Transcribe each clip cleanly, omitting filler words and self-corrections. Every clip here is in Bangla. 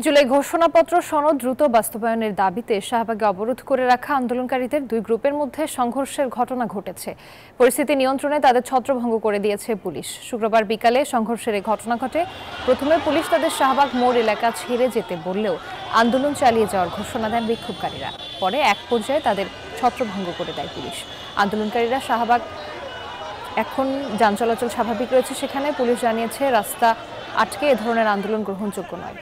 জুলাই ঘোষণাপত্র সনদ দ্রুত বাস্তবায়নের দাবিতে শাহবাগে অবরোধ করে রাখা আন্দোলনকারীদের দুই গ্রুপের মধ্যে সংঘর্ষের ঘটনা ঘটেছে। পরিস্থিতি নিয়ন্ত্রণে তাদের ছত্রভঙ্গ করে দিয়েছে পুলিশ। শুক্রবার বিকালে সংঘর্ষের এই ঘটনা ঘটে। প্রথমে পুলিশ তাদের শাহবাগ মোড় এলাকা ছেড়ে যেতে বললেও আন্দোলন চালিয়ে যাওয়ার ঘোষণা দেন বিক্ষোভকারীরা। পরে এক পর্যায়ে তাদের ছত্রভঙ্গ করে দেয় পুলিশ। আন্দোলনকারীরা শাহবাগ এখন যান চলাচল স্বাভাবিক রয়েছে সেখানে। পুলিশ জানিয়েছে রাস্তা আটকে এ ধরনের আন্দোলন গ্রহণযোগ্য নয়।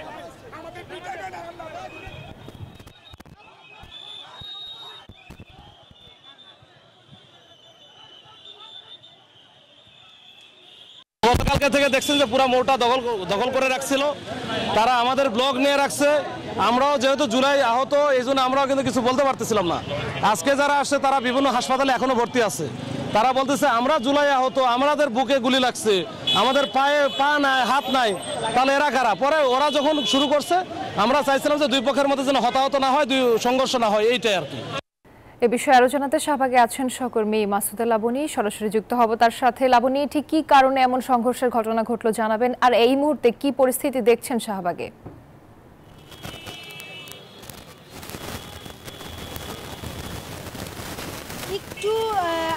গতকালকে থেকে দেখছেন যে পুরো মোড়টা দখল করে রাখছিল তারা, আমাদের ব্লক নিয়ে রাখছে। আমরাও যেহেতু জুলাই আহত, এই জন্য আমরাও কিন্তু কিছু বলতে পারতেছিলাম না। আজকে যারা আসছে তারা বিভিন্ন হাসপাতালে এখনো ভর্তি আছে। তারা বলতেছে আমরা জুলাই আহত, আমাদের বুকে গুলি লাগছে, আমাদের পায়ে পা নাই, হাত নাই, তাহলে এরা কারা? পরে ওরা যখন শুরু করছে আমরা চাইছিলাম যে দুই পক্ষের মধ্যে যেন হতাহত না হয়, দুই সংঘর্ষ না হয়, এইটাই আর কি। এ বিষয়ে আরো জানাতে শাহবাগে আছেন সহকর্মী মাসুদা লাবণী, সরাসরি যুক্ত হব তার সাথে। লাবণী, ঠিক কি কারণে এমন সংঘর্ষের ঘটনা ঘটলো জানাবেন, আর এই মুহূর্তে কি পরিস্থিতি দেখছেন শাহবাগে?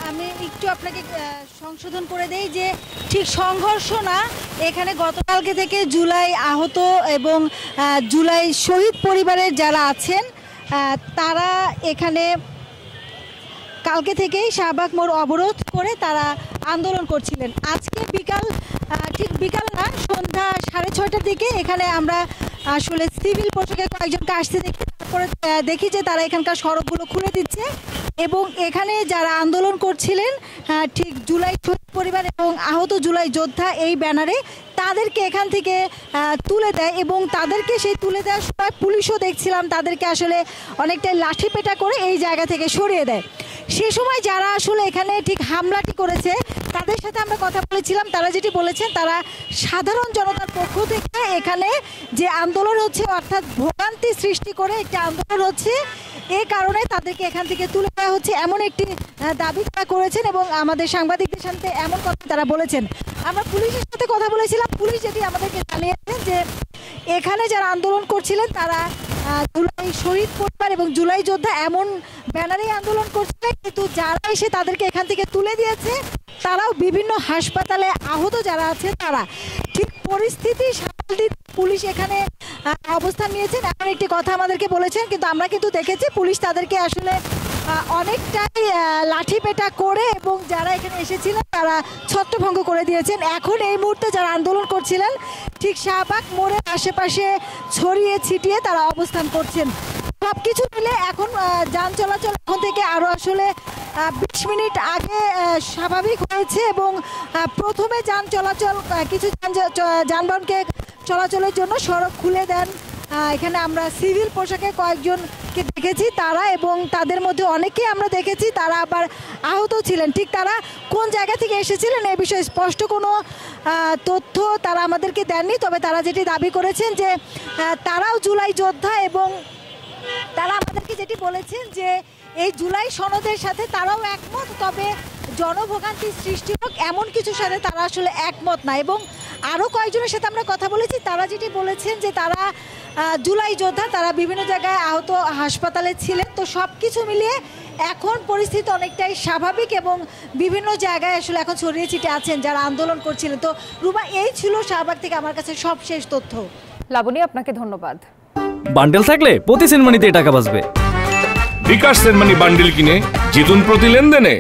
আমি একটু আপনাকে সংশোধন করে দেই যে ঠিক সংঘর্ষ না, এখানে গতকালকে থেকে জুলাই আহত এবং জুলাই শহীদ পরিবারের যারা আছেন তারা এখানে কালকে থেকেই শাহবাগ মোড় অবরোধ করে তারা আন্দোলন করছিলেন। আজকে ঠিক বিকাল না, সন্ধ্যা 6:30টার দিকে এখানে আমরা আসলে সিভিল পোশাকে কয়েকজনকে আসতে দেখি। তারপরে দেখি যে তারা এখানকার সড়কগুলো খুলে দিচ্ছে এবং এখানে যারা আন্দোলন করছিলেন ঠিক জুলাই শহীদ পরিবার এবং আহত জুলাই যোদ্ধা এই ব্যানারে তাদেরকে এখান থেকে তুলে দেয় এবং তাদেরকে সেই তুলে দেওয়ার সময় পুলিশও দেখছিলাম তাদেরকে আসলে অনেকটাই লাঠিপেটা করে এই জায়গা থেকে সরিয়ে দেয়। সে সময় যারা আসলে এখানে ঠিক হামলাটি করেছে তাদের সাথে আমরা কথা বলেছিলাম। তারা যেটি বলেছেন, তারা সাধারণ জনতার পক্ষ থেকে এখানে যে আন্দোলন হচ্ছে, অর্থাৎ ভোগান্তি সৃষ্টি করে একটি আন্দোলন হচ্ছে, এই কারণে তাদেরকে এখান থেকে তুলে দেওয়া হচ্ছে, এমন একটি দাবি তারা করেছেন এবং আমাদের সাংবাদিকদের সাথে এমন কথা তারা বলেছেন। আমরা পুলিশের সাথে কথা বলেছিলাম। পুলিশ যেটি আমাদেরকে জানিয়েছেন যে এখানে যারা আন্দোলন করছিলেন তারা জুলাই শহীদ পরিবার এবং জুলাই যোদ্ধা এমন ব্যানারেই আন্দোলন করছিলেন, কিন্তু যারা এসে তাদেরকে এখান থেকে তুলে দিয়েছে তারাও বিভিন্ন হাসপাতালে আহত যারা আছে তারা। ঠিক পরিস্থিতি সামাল দিতে পুলিশ এখানে অবস্থান নিয়েছেন এমন একটি কথা আমাদেরকে বলেছেন, কিন্তু আমরা কিন্তু দেখেছি পুলিশ তাদেরকে আসলে অনেকটাই লাঠিপেটা করে এবং যারা এখানে এসেছিলেন তারা ছত্রভঙ্গ করে দিয়েছেন। এখন এই মুহূর্তে যারা আন্দোলন করছিলেন ঠিক শাহবাগ মোড়ের আশেপাশে ছড়িয়ে ছিটিয়ে তারা অবস্থান করছেন। সবকিছু মিলে এখন যান চলাচল এখন থেকে আরো আসলে 20 মিনিট আগে স্বাভাবিক হয়েছে এবং প্রথমে যান চলাচল কিছু যানবাহনকে চলাচলের জন্য সড়ক খুলে দেন। এখানে আমরা সিভিল পোশাকে কয়েকজনকে দেখেছি তারা, এবং তাদের মধ্যে অনেকেই আমরা দেখেছি তারা আবার আহত ছিলেন। ঠিক তারা কোন জায়গা থেকে এসেছিলেন এ বিষয়ে স্পষ্ট কোনো তথ্য তারা আমাদেরকে দেননি। তবে তারা যেটি দাবি করেছেন যে তারাও জুলাই যোদ্ধা এবং তারা আমাদেরকে যেটি বলেছেন যে এই জুলাই সনদের সাথে তারাও একমত, তবে জনভোগান্তি সৃষ্টি হোক এমন কিছুর সাথে তারা আসলে একমত না। এবং আরও কয়েকজনের সাথে আমরা কথা বলেছি, তারা যেটি বলেছেন যে তারা জুলাই যোদ্ধা, তারা বিভিন্ন জায়গায় আহত হাসপাতালে ছিলেন। তো সব কিছু মিলিয়ে এখন পরিস্থিতি অনেকটাই স্বাভাবিক এবং বিভিন্ন জায়গায় আসলে এখন ছড়িয়ে ছিটে আছেন যারা আন্দোলন করছিলেন। তো রুমা, এই ছিল শাহবাগ থেকে আমার কাছে সবশেষ তথ্য। লাবণী, আপনাকে ধন্যবাদ। বান্ডেল থাকলে প্রতি সেনমানিতে টাকা বাঁচবে। বিকাশ সেনমানি বান্ডেল কিনে জিতুন প্রতি লেনদেনে।